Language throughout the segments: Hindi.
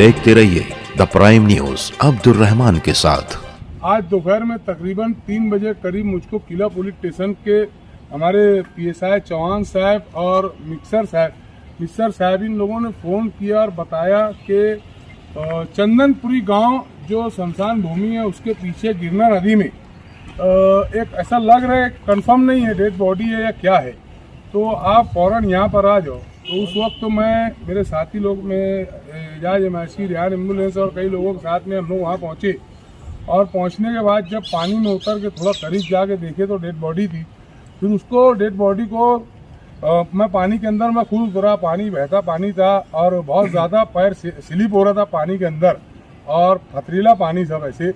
देखते रहिए the prime news Abdul Rahman के साथ। आज दोपहर में तकरीबन 3 बजे करीब मुझको किला पुलिस स्टेशन के हमारे पीएसआई चौहान साहब और मिक्सर साहब इन लोगों ने फ़ोन किया और बताया कि चंदनपुरी गांव जो शमशान भूमि है उसके पीछे गिरना नदी में एक ऐसा लग रहा है, कंफर्म नहीं है डेड बॉडी है या क्या है, तो आप फौरन यहाँ पर आ जाओ। तो उस वक्त तो मैं मेरे साथी लोग में एजाज एमआईसी रियान एम्बुलेंस और कई लोगों के साथ में हम लोग वहाँ पहुँचे और पहुँचने के बाद जब पानी में उतर के थोड़ा करीब जाके देखे तो डेड बॉडी थी। फिर उसको डेड बॉडी को मैं पानी के अंदर मैं खुद उतरा, पानी बहता पानी था और बहुत ज़्यादा पैर स्लिप हो रहा था पानी के अंदर और पथरीला पानी था वैसे।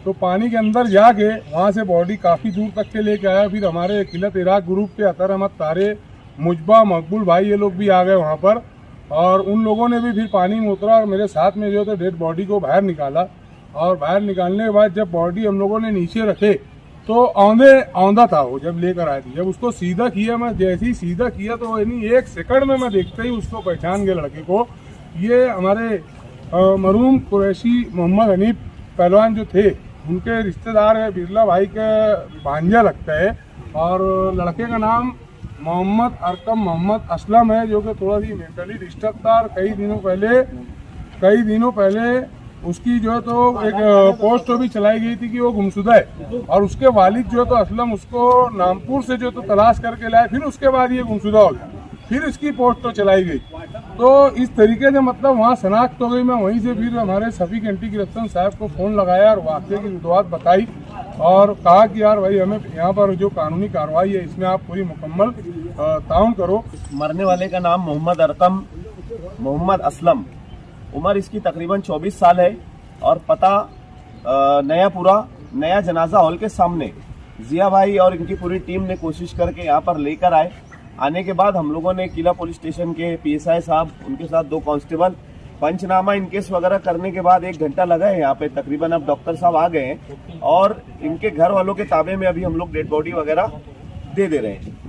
तो पानी के अंदर जाके वहाँ से बॉडी काफ़ी दूर तक के लेके आया। फिर हमारे किलत इराक ग्रुप के अतर अहमद तारे, मुजबा, मकबूल भाई ये लोग भी आ गए वहाँ पर और उन लोगों ने भी फिर पानी में उतरा और मेरे साथ में जो तो डेड बॉडी को बाहर निकाला। और बाहर निकालने के बाद जब बॉडी हम लोगों ने नीचे रखे तो औंधा था वो जब लेकर आए थे। जब उसको सीधा किया, मैं जैसे ही सीधा किया तो यानी 1 सेकंड में मैं देखते ही उसको पहचान गया लड़के को। ये हमारे मरहूम कुरैशी मोहम्मद हनीफ पहलवान जो थे उनके रिश्तेदार है, बिरला भाई का भांजा लगता है। और लड़के का नाम मोहम्मद अरकम मोहम्मद असलम है जो कि थोड़ा सी मेंटली डिस्टर्ब था। और कई दिनों पहले उसकी जो है तो एक पोस्ट भी चलाई गई थी कि वो गुमशुदा है और उसके वालिद जो है तो असलम उसको नामपुर से जो तो तलाश करके लाए, फिर उसके बाद ये गुमशुदा हो गया, फिर इसकी पोस्ट तो चलाई गई। तो इस तरीके से मतलब वहाँ शनाख्त हो गई। मैं वहीं से फिर हमारे शफीक एंटी करप्शन साहब को फ़ोन लगाया और वाक़े की वजूहत बताई और कहा कि यार भाई हमें यहाँ पर जो कानूनी कार्रवाई है इसमें आप पूरी मुकम्मल ताउन करो। मरने वाले का नाम मोहम्मद अरकम मोहम्मद असलम, उम्र इसकी तकरीबन 24 साल है और पता नया जनाजा हॉल के सामने। जिया भाई और इनकी पूरी टीम ने कोशिश करके यहाँ पर लेकर आए। आने के बाद हम लोगों ने किला पुलिस स्टेशन के पीएसआई साहब, उनके साथ 2 कांस्टेबल, पंचनामा इनकेस वगैरह करने के बाद 1 घंटा लगा है यहाँ पे। तकरीबन अब डॉक्टर साहब आ गए हैं और इनके घर वालों के ताबे में अभी हम लोग डेड बॉडी वगैरह दे रहे हैं।